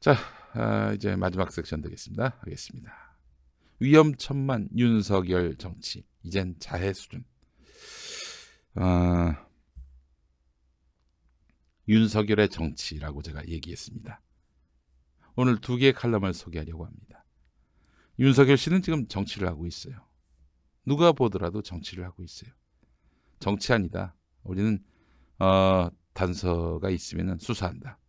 자, 이제 마지막 섹션 되겠습니다. 하겠습니다. 위험천만 윤석열 정치, 이젠 자해 수준. 윤석열의 정치라고 제가 얘기했습니다. 오늘 두 개의 칼럼을 소개하려고 합니다. 윤석열 씨는 지금 정치를 하고 있어요. 누가 보더라도 정치를 하고 있어요. 정치 아니다. 우리는 단서가 있으면 수사한다.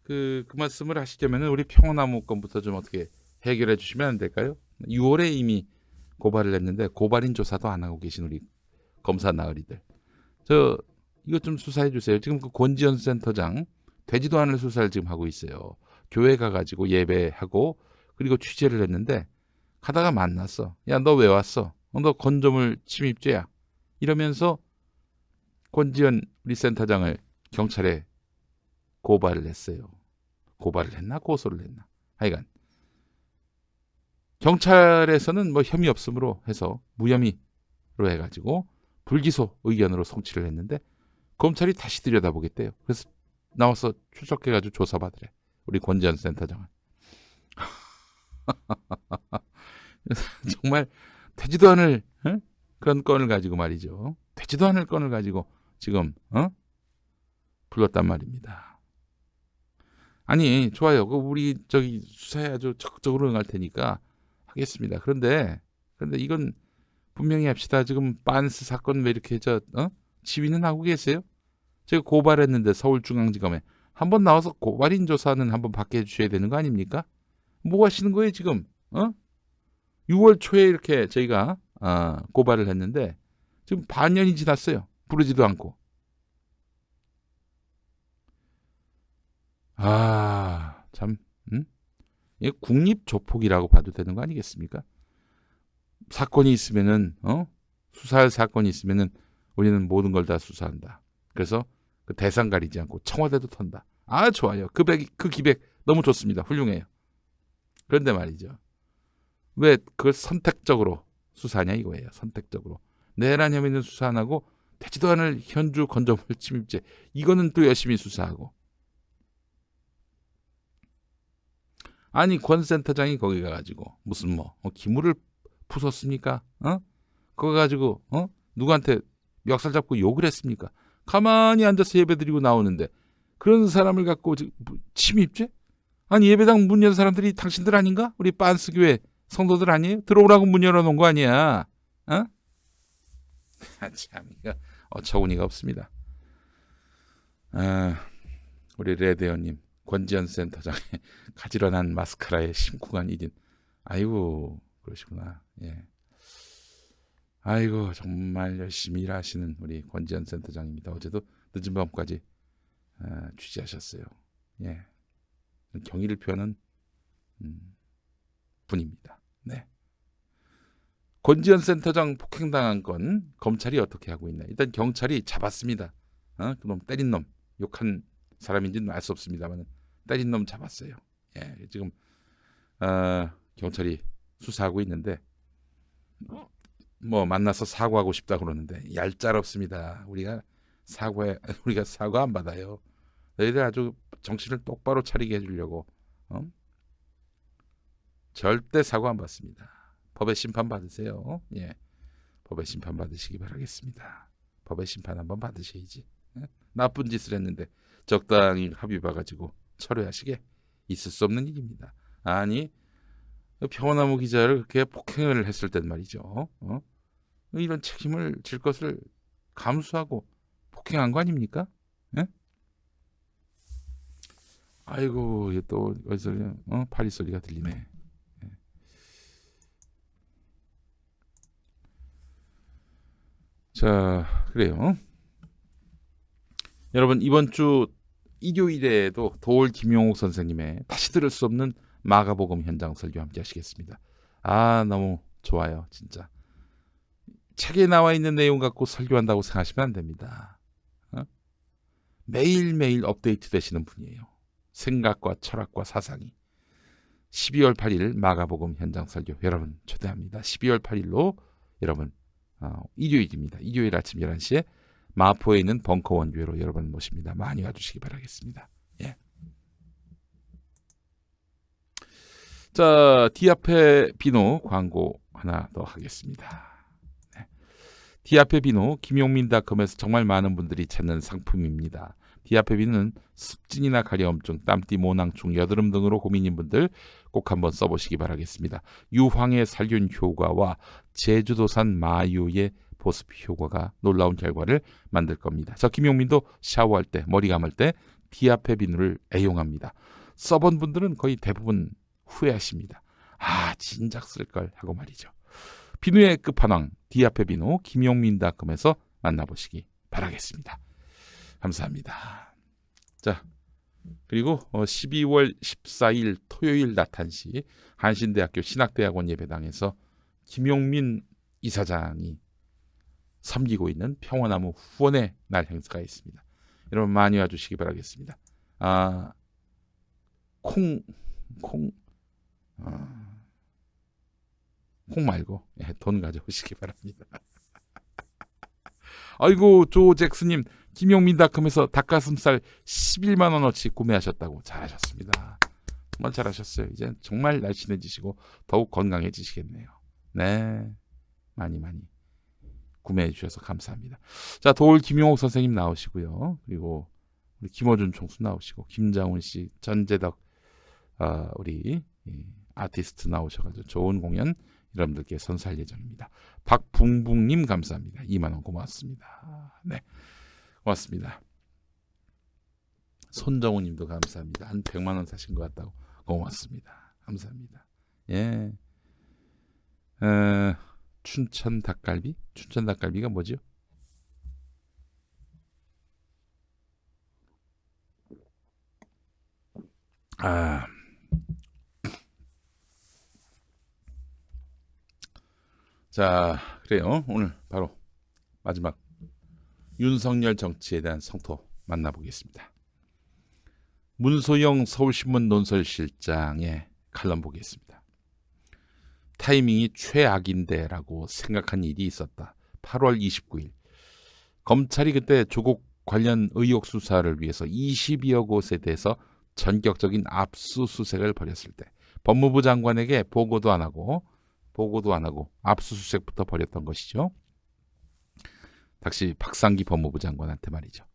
그 말씀을 하시려면 우리 평화나무 건부터 좀 어떻게 해결해 주시면 안 될까요? 6월에 이미 고발을 했는데 고발인 조사도 안 하고 계신 우리 검사 나으리들. 이것 좀 수사해 주세요. 지금 그 권지현 센터장 되지도 않을 수사를 지금 하고 있어요. 교회 가가지고 예배하고 그리고 취재를 했는데 가다가 만났어. 야, 너 왜 왔어? 너 건조물 침입죄야. 이러면서 권지현 우리 센터장을 경찰에 고발을 했어요. 고발을 했나 고소를 했나. 하여간 경찰에서는 뭐 혐의 없음으로 해서 무혐의로 해가지고 불기소 의견으로 송치를 했는데 검찰이 다시 들여다보겠대요. 그래서 나와서 출석해가지고 조사받으래. 우리 권지현 센터장을. 정말 되지도 않을 그런 건을 가지고 말이죠. 되지도 않을 건을 가지고 지금 불렀단 말입니다. 아니 좋아요. 우리 수사에 아주 적극적으로 응할 테니까 하겠습니다. 그런데 이건 분명히 합시다. 지금 빤스 사건 왜 이렇게 지휘는 하고 계세요? 제가 고발했는데 서울중앙지검에 한번 나와서 고발인 조사는 한번 받게 해주셔야 되는 거 아닙니까? 뭐 하시는 거예요 지금? 6월 초에 이렇게 저희가 고발을 했는데 지금 반년이 지났어요. 부르지도 않고. 참, 이게 국립조폭이라고 봐도 되는 거 아니겠습니까? 사건이 있으면은 수사할 사건이 있으면은 우리는 모든 걸 다 수사한다. 그래서 그 대상 가리지 않고 청와대도 턴다. 좋아요. 그 기백 너무 좋습니다. 훌륭해요. 그런데 말이죠. 왜 그걸 선택적으로 수사하냐 이거예요. 선택적으로. 내란 혐의는 수사 안 하고 되지도 않을 현주 건조물 침입죄 이거는 또 열심히 수사하고. 아니 권 센터장이 거기 가가지고 무슨 기물을 부쉈습니까? 그거 가지고 누구한테 멱살 잡고 욕을 했습니까? 가만히 앉아서 예배드리고 나오는데 그런 사람을 갖고 침입죄? 아니 예배당 문 연 사람들이 당신들 아닌가? 우리 빤스교회 성도들 아니에요? 들어오라고 문 열어놓은 거 아니야? 참 이거 어처구니가 없습니다. 우리 레드웨어님 권지현 센터장의 가지런한 마스카라에 심쿵한 1인. 아이고 그러시구나. 예. 아이고 정말 열심히 일하시는 우리 권지현 센터장입니다. 어제도 늦은 밤까지 취재하셨어요. 예. 경의를 표하는 분입니다. 네. 권지현 센터장 폭행당한 건 검찰이 어떻게 하고 있나? 일단 경찰이 잡았습니다. 그놈 때린 놈 욕한 사람인지는 알 수 없습니다만 때린 놈 잡았어요. 예, 지금 경찰이 수사하고 있는데 만나서 사과하고 싶다 그러는데 얄짤없습니다. 우리가 사과 안 받아요. 너희들 아주 정신을 똑바로 차리게 해주려고 절대 사과 안 받습니다. 법의 심판 받으세요. 예, 법의 심판 받으시기 바라겠습니다. 법의 심판 한번 받으셔야지. 나쁜 짓을 했는데 적당히 합의 봐가지고 처리하시게. 있을 수 없는 일입니다. 아니 평화나무 기자를 그렇게 폭행을 했을 땐 말이죠. 이런 책임을 질 것을 감수하고 폭행한 거 아닙니까? 예? 아이고 또 어디서 파리 소리가 들리네. 예. 자 그래요. 여러분 이번 주 일요일에도 도올 김용옥 선생님의 다시 들을 수 없는 마가복음 현장 설교 함께 하시겠습니다. 너무 좋아요. 진짜 책에 나와 있는 내용 갖고 설교한다고 생각하시면 안 됩니다. 매일매일 업데이트 되시는 분이에요. 생각과 철학과 사상이. 12월 8일 마가복음 현장 설교 여러분 초대합니다. 12월 8일로 여러분 일요일입니다. 일요일 아침 11시에 마포에 있는 벙커원 교회로 여러분 모십니다. 많이 와주시기 바라겠습니다. 예. 자, 디아페 비노 광고 하나 더 하겠습니다. 네. 디아페 비노 김용민닷컴에서 정말 많은 분들이 찾는 상품입니다. 디아페 비누는 습진이나 가려움증, 땀띠, 모낭충, 여드름 등으로 고민인 분들 꼭 한번 써보시기 바라겠습니다. 유황의 살균 효과와 제주도산 마유의 보습 효과가 놀라운 결과를 만들 겁니다. 저 김용민도 샤워할 때, 머리 감을 때 디아페 비누를 애용합니다. 써본 분들은 거의 대부분 후회하십니다. 아, 진작 쓸걸 하고 말이죠. 비누의 끝판왕 디아페 비누 김용민닷컴에서 만나보시기 바라겠습니다. 감사합니다. 자, 그리고 12월 14일 토요일 낮 1시 한신대학교 신학대학원 예배당에서 김용민 이사장이 섬기고 있는 평화나무 후원의 날 행사가 있습니다. 여러분 많이 와주시기 바라겠습니다. 아, 콩 말고 돈 가져오시기 바랍니다. 아이고, 조 잭스님, 김용민닷컴에서 닭가슴살 11만 원어치 구매하셨다고. 잘하셨습니다. 정말 잘하셨어요. 이제 정말 날씬해지시고 더욱 건강해지시겠네요. 네, 많이 구매해 주셔서 감사합니다. 자, 도울 김용옥 선생님 나오시고요. 그리고 우리 김어준 총수 나오시고 김장훈 씨, 전재덕 우리 아티스트 나오셔가지고 좋은 공연 여러분들께 선사할 예정입니다. 박붕붕님 감사합니다. 2만 원 고맙습니다. 네, 고맙습니다. 손정우님도 감사합니다. 한 100만 원 사신 것 같다고. 고맙습니다. 감사합니다. 예, 춘천 닭갈비? 춘천 닭갈비가 뭐죠? 아, 자, 그래요. 오늘 바로 마지막 윤석열 정치에 대한 성토 만나보겠습니다. 문소영 서울신문 논설실장의 칼럼 보겠습니다. 타이밍이 최악인데라고 생각한 일이 있었다. 8월 29일 검찰이 그때 조국 관련 의혹 수사를 위해서 22여 곳에 대해서 전격적인 압수수색을 벌였을 때 법무부 장관에게 보고도 안 하고 압수수색부터 벌였던 것이죠. 당시 박상기 법무부 장관한테 말이죠.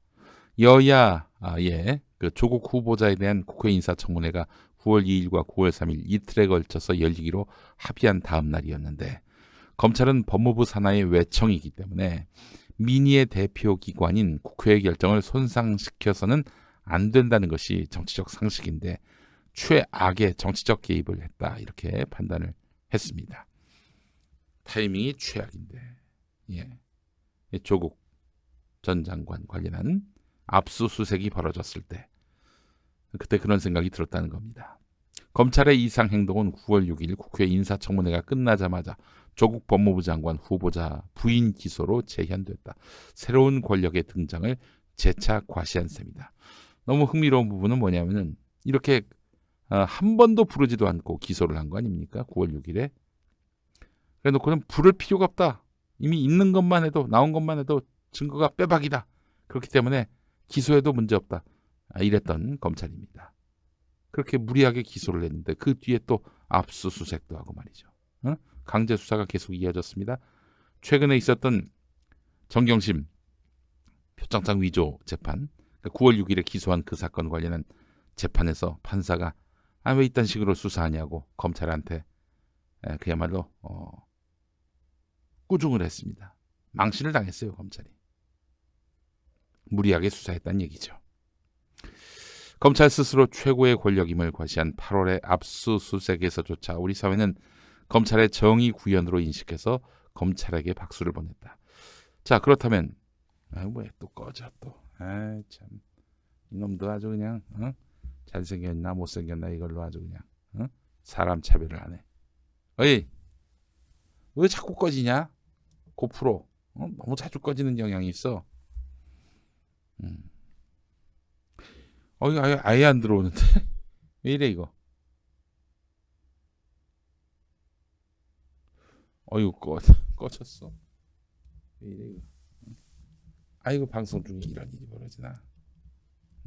여야의 그 조국 후보자에 대한 국회 인사청문회가 9월 2일과 9월 3일 이틀에 걸쳐서 열리기로 합의한 다음 날이었는데 검찰은 법무부 산하의 외청이기 때문에 민의의 대표 기관인 국회의 결정을 손상시켜서는 안 된다는 것이 정치적 상식인데 최악의 정치적 개입을 했다 이렇게 판단을 했습니다. 타이밍이 최악인데 조국 전 장관 관련한 압수수색이 벌어졌을 때 그때 그런 생각이 들었다는 겁니다. 검찰의 이상 행동은 9월 6일 국회 인사청문회가 끝나자마자 조국 법무부 장관 후보자 부인 기소로 재현됐다. 새로운 권력의 등장을 재차 과시한 셈이다. 너무 흥미로운 부분은 뭐냐면은 이렇게 한 번도 부르지도 않고 기소를 한 거 아닙니까? 9월 6일에. 그래 놓고는 부를 필요가 없다. 이미 있는 것만 해도 나온 것만 해도 증거가 빼박이다. 그렇기 때문에 기소해도 문제없다. 이랬던 검찰입니다. 그렇게 무리하게 기소를 했는데 그 뒤에 또 압수수색도 하고 말이죠. 강제 수사가 계속 이어졌습니다. 최근에 있었던 정경심 표창장 위조 재판 9월 6일에 기소한 그 사건 관련한 재판에서 판사가 왜 이딴 식으로 수사하냐고 검찰한테 그야말로 꾸중을 했습니다. 망신을 당했어요. 검찰이. 무리하게 수사했다는 얘기죠. 검찰 스스로 최고의 권력임을 과시한 8월의 압수수색에서조차 우리 사회는 검찰의 정의 구현으로 인식해서 검찰에게 박수를 보냈다. 자, 그렇다면 왜 또 꺼져 또. 참 이놈도 아주 그냥 잘생겼나 못생겼나 이걸로 아주 그냥 사람 차별을 하네. 어이, 왜 자꾸 꺼지냐? 고프로 너무 자주 꺼지는 경향이 있어. 아예 안 들어오는데 왜 이래 이거? 꺼졌어. 왜 이래 이거? 아이고 방송 중에 이런 일이 벌어지나?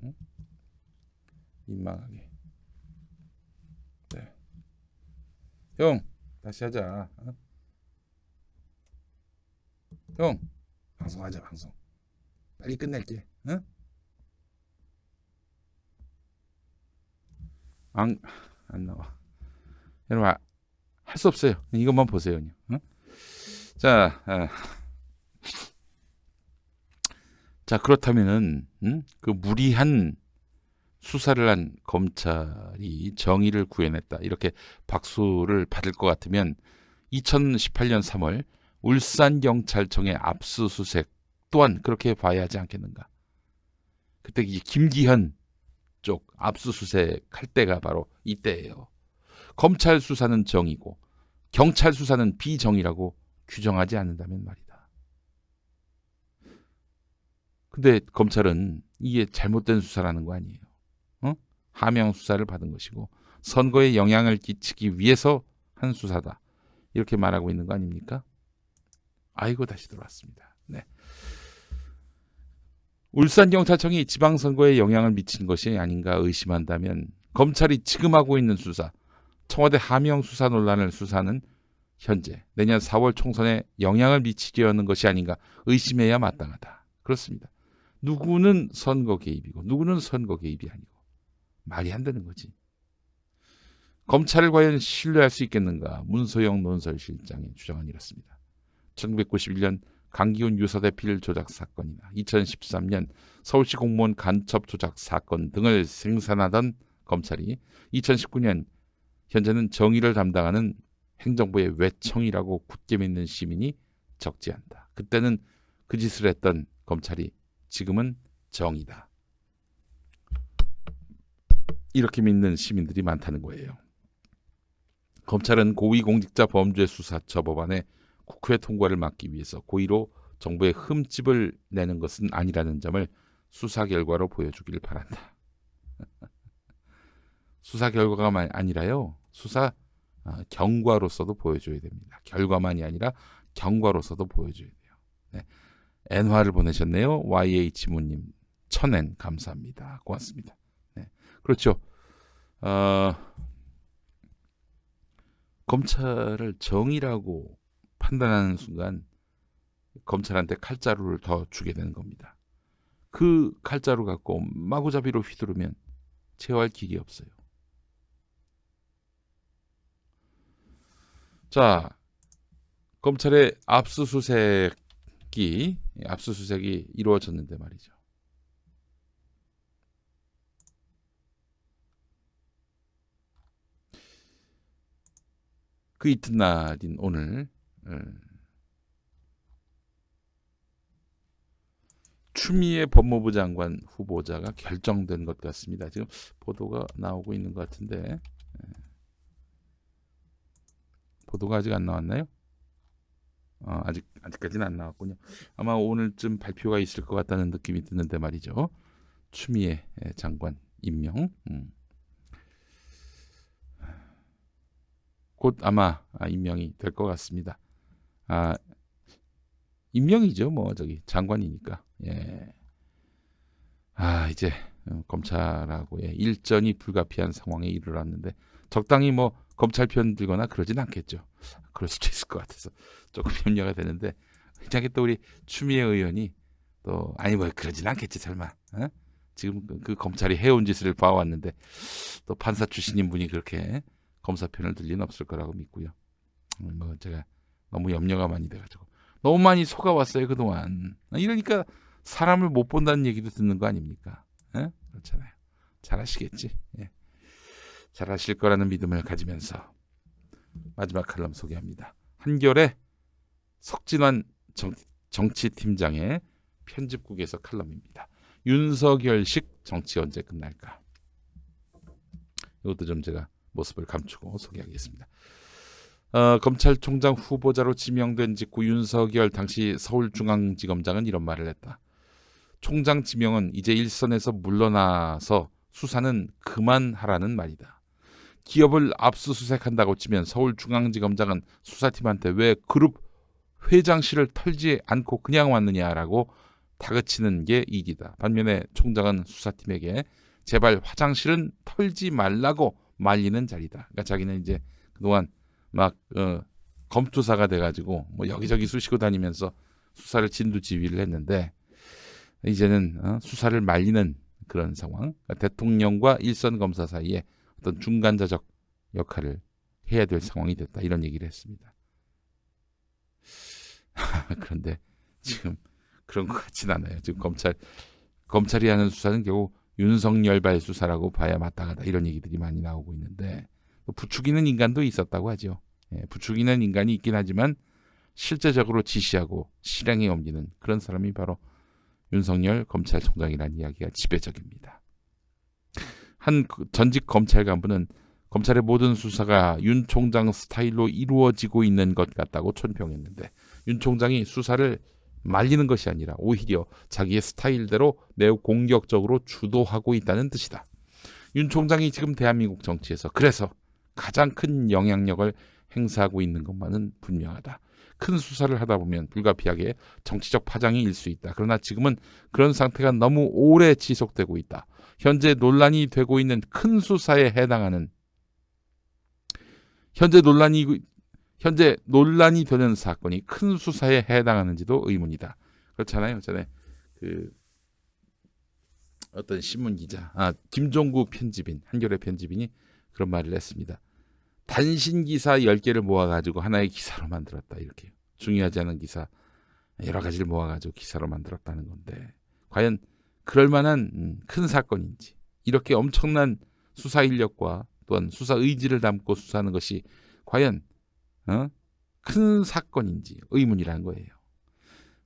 응? 민망하게. 네. 형, 다시 하자. 어? 형, 방송하자, 방송. 빨리 끝낼게. 응? 안 나와. 여러분, 할 수 없어요. 이것만 보세요. 그냥. 응? 자, 자 그렇다면은 그 무리한 수사를 한 검찰이 정의를 구해냈다. 이렇게 박수를 받을 것 같으면 2018년 3월 울산경찰청의 압수수색 또한 그렇게 봐야 하지 않겠는가. 그때 이 김기현 쪽 압수수색 할 때가 바로 이때예요. 검찰 수사는 정의고 경찰 수사는 비정의라고 규정하지 않는다면 말이다. 근데 검찰은 이게 잘못된 수사라는 거 아니에요. 어? 하명 수사를 받은 것이고 선거에 영향을 끼치기 위해서 한 수사다. 이렇게 말하고 있는 거 아닙니까? 아이고 다시 들어왔습니다. 네. 울산경찰청이 지방선거에 영향을 미친 것이 아닌가 의심한다면 검찰이 지금 하고 있는 수사, 청와대 하명 수사 논란을 수사하는 현재 내년 4월 총선에 영향을 미치게 하는 것이 아닌가 의심해야 마땅하다. 그렇습니다. 누구는 선거 개입이고 누구는 선거 개입이 아니고 말이 안 되는 거지. 검찰을 과연 신뢰할 수 있겠는가? 문소영 논설실장의 주장은 이렇습니다. 1991년 강기훈 유서대필 조작 사건이나 2013년 서울시 공무원 간첩 조작 사건 등을 생산하던 검찰이 2019년 현재는 정의를 담당하는 행정부의 외청이라고 굳게 믿는 시민이 적지 않다. 그때는 그 짓을 했던 검찰이 지금은 정의다. 이렇게 믿는 시민들이 많다는 거예요. 검찰은 고위공직자범죄수사처 법안의 국회 통과를 막기 위해서 고의로 정부의 흠집을 내는 것은 아니라는 점을 수사 결과로 보여주길 바란다. 수사 결과가 아니라요. 수사 경과로서도 보여줘야 됩니다. 결과만이 아니라 경과로서도 보여줘야 돼요. 네. N화를 보내셨네요. YH모님 1000엔 감사합니다. 고맙습니다. 네. 그렇죠. 검찰을 정의라고 판단하는 순간 검찰한테 칼자루를 더 주게 되는 겁니다. 그 칼자루 갖고 마구잡이로 휘두르면 제어할 길이 없어요. 자, 검찰의 압수수색이 이루어졌는데 말이죠. 그 이튿날인 오늘 추미애 법무부 장관 후보자가 결정된 것 같습니다. 지금 보도가 나오고 있는 것 같은데 보도가 아직 안 나왔나요? 아직까지는 안 나왔군요. 아마 오늘쯤 발표가 있을 것 같다는 느낌이 드는데 말이죠. 추미애 장관 임명. 곧 아마 임명이 될 것 같습니다. 임명이죠. 뭐 저기 장관이니까. 예. 이제 검찰하고의 일전이 불가피한 상황에 이르렀는데 적당히 뭐 검찰 편 들거나 그러진 않겠죠. 그럴 수도 있을 것 같아서 조금 염려가 되는데 굉장히 또 우리 추미애 의원이 또 아니 뭐 그러진 않겠지 설마. 지금 그 검찰이 해온 짓을 봐왔는데 또 판사 출신인 분이 그렇게 검사 편을 들 리는 없을 거라고 믿고요. 뭐 제가 너무 염려가 많이 돼가지고 너무 많이 속아왔어요 그동안. 이러니까 사람을 못 본다는 얘기도 듣는 거 아닙니까? 그렇잖아요. 잘하시겠지. 예. 잘하실 거라는 믿음을 가지면서 마지막 칼럼 소개합니다. 한겨레 석진환 정치팀장의 편집국에서 칼럼입니다. 윤석열식 정치 언제 끝날까? 이것도 좀 제가 모습을 감추고 소개하겠습니다. 검찰총장 후보자로 지명된 직후 윤석열 당시 서울중앙지검장은 이런 말을 했다. 총장 지명은 이제 일선에서 물러나서 수사는 그만하라는 말이다. 기업을 압수수색한다고 치면 서울중앙지검장은 수사팀한테 왜 그룹 회장실을 털지 않고 그냥 왔느냐라고 다그치는 게 일이다. 반면에 총장은 수사팀에게 제발 화장실은 털지 말라고 말리는 자리다. 그러니까 자기는 이제 그동안 막 검투사가 돼가지고 뭐 여기저기 쑤시고 다니면서 수사를 진두지휘를 했는데 이제는 수사를 말리는 그런 상황, 그러니까 대통령과 일선 검사 사이에 어떤 중간자적 역할을 해야 될 상황이 됐다, 이런 얘기를 했습니다. 그런데 지금 그런 것 같진 않아요. 지금 검찰이 하는 수사는 결국 윤석열발 수사라고 봐야 마땅하다, 이런 얘기들이 많이 나오고 있는데, 부추기는 인간도 있었다고 하죠. 예, 부추기는 인간이 있긴 하지만 실제적으로 지시하고 실행에 옮기는 그런 사람이 바로 윤석열 검찰총장이라는 이야기가 지배적입니다. 한 전직 검찰 간부는 검찰의 모든 수사가 윤 총장 스타일로 이루어지고 있는 것 같다고 촌평했는데, 윤 총장이 수사를 말리는 것이 아니라 오히려 자기의 스타일대로 매우 공격적으로 주도하고 있다는 뜻이다. 윤 총장이 지금 대한민국 정치에서 그래서 가장 큰 영향력을 행사하고 있는 것만은 분명하다. 큰 수사를 하다 보면 불가피하게 정치적 파장이 일 수 있다. 그러나 지금은 그런 상태가 너무 오래 지속되고 있다. 현재 논란이 되고 있는 큰 수사에 해당하는, 현재 논란이 되는 사건이 큰 수사에 해당하는지도 의문이다. 그렇잖아요. 전에 어떤 신문 기자, 김종구 편집인, 한겨레 편집인이 그런 말을 했습니다. 단신 기사 10개를 모아가지고 하나의 기사로 만들었다. 이렇게 중요하지 않은 기사 여러 가지를 모아가지고 기사로 만들었다는 건데, 과연 그럴 만한 큰 사건인지, 이렇게 엄청난 수사 인력과 또한 수사 의지를 담고 수사하는 것이 과연 큰 사건인지 의문이라는 거예요.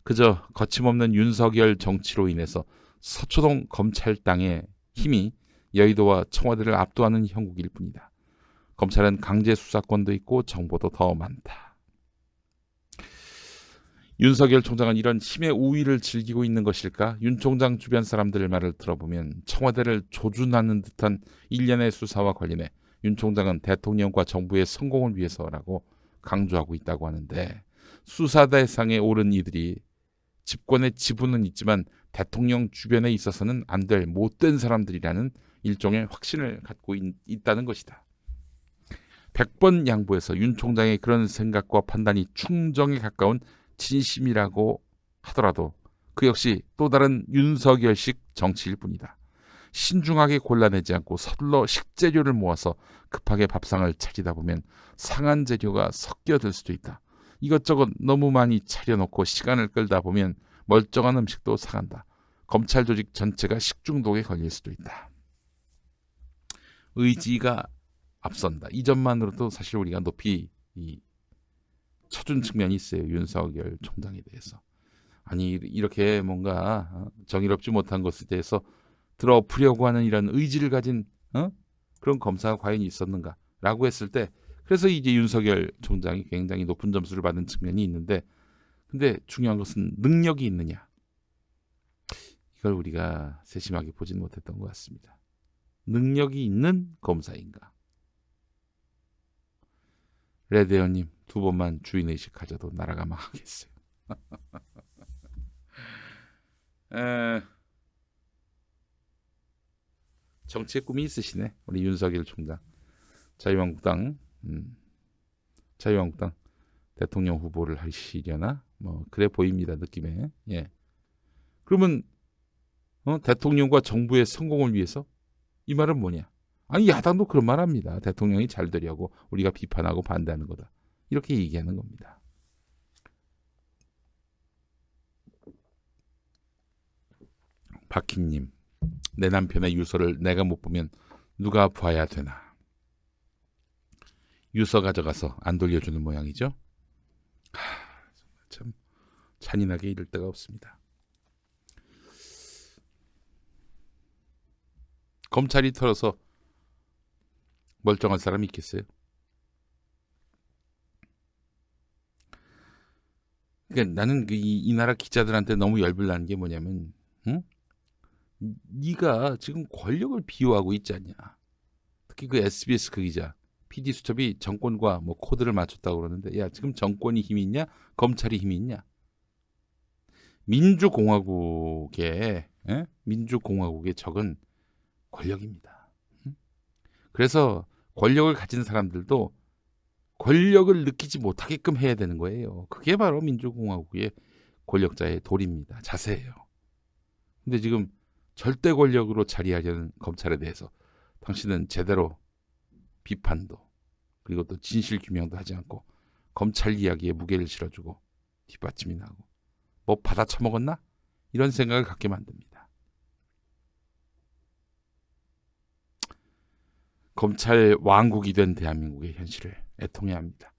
그저 거침없는 윤석열 정치로 인해서 서초동 검찰당의 힘이 여의도와 청와대를 압도하는 형국일 뿐이다. 검찰은 강제 수사권도 있고 정보도 더 많다. 윤석열 총장은 이런 힘의 우위를 즐기고 있는 것일까? 윤 총장 주변 사람들의 말을 들어보면 청와대를 조준하는 듯한 일련의 수사와 관련해 윤 총장은 대통령과 정부의 성공을 위해서라고 강조하고 있다고 하는데, 수사 대상에 오른 이들이 집권의 지분은 있지만 대통령 주변에 있어서는 안 될 못된 사람들이라는 일종의 확신을 갖고 있다는 것이다. 100번 양보해서 윤 총장의 그런 생각과 판단이 충정에 가까운 진심이라고 하더라도 그 역시 또 다른 윤석열식 정치일 뿐이다. 신중하게 골라내지 않고 서둘러 식재료를 모아서 급하게 밥상을 차리다 보면 상한 재료가 섞여들 수도 있다. 이것저것 너무 많이 차려놓고 시간을 끌다 보면 멀쩡한 음식도 상한다. 검찰 조직 전체가 식중독에 걸릴 수도 있다. 의지가 앞선다. 이 점만으로도 사실 우리가 높이 쳐준 측면이 있어요. 윤석열 총장에 대해서. 아니, 이렇게 뭔가 정의롭지 못한 것에 대해서 들어프려고 하는 이런 의지를 가진 그런 검사가 과연 있었는가라고 했을 때, 그래서 이제 윤석열 총장이 굉장히 높은 점수를 받은 측면이 있는데, 근데 중요한 것은 능력이 있느냐, 이걸 우리가 세심하게 보지는 못했던 것 같습니다. 능력이 있는 검사인가? 레데어님, 2번만 주인의식 가져도 나라가 망하겠어요. 정치의 꿈이 있으시네, 우리 윤석열 총장. 자유한국당 대통령 후보를 하시려나? 뭐 그래 보입니다, 느낌에. 예. 그러면 대통령과 정부의 성공을 위해서, 이 말은 뭐냐? 아니, 야당도 그런 말 합니다. 대통령이 잘 되려고 우리가 비판하고 반대하는 거다, 이렇게 얘기하는 겁니다. 박희님, 내 남편의 유서를 내가 못 보면 누가 봐야 되나? 유서 가져가서 안 돌려주는 모양이죠. 참 잔인하게 이럴 데가 없습니다. 검찰이 털어서 멀쩡한 사람이 있겠어요? 그러니까 나는 이 나라 기자들한테 너무 열불나는 게 뭐냐면, 네가 지금 권력을 비호하고 있지 않냐. 특히 그 SBS 그 기자, PD 수첩이 정권과 뭐 코드를 맞췄다고 그러는데, 야, 지금 정권이 힘이 있냐? 검찰이 힘이 있냐? 민주공화국의 적은 권력입니다. 그래서 권력을 가진 사람들도 권력을 느끼지 못하게끔 해야 되는 거예요. 그게 바로 민주공화국의 권력자의 도리입니다. 자세예요. 근데 지금 절대 권력으로 자리하려는 검찰에 대해서 당신은 제대로 비판도 그리고 또 진실 규명도 하지 않고 검찰 이야기에 무게를 실어주고 뒷받침이 나고 뭐 받아 처먹었나? 이런 생각을 갖게 만듭니다. 검찰 왕국이 된 대한민국의 현실을 애통해야 합니다.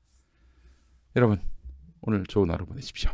여러분, 오늘 좋은 하루 보내십시오.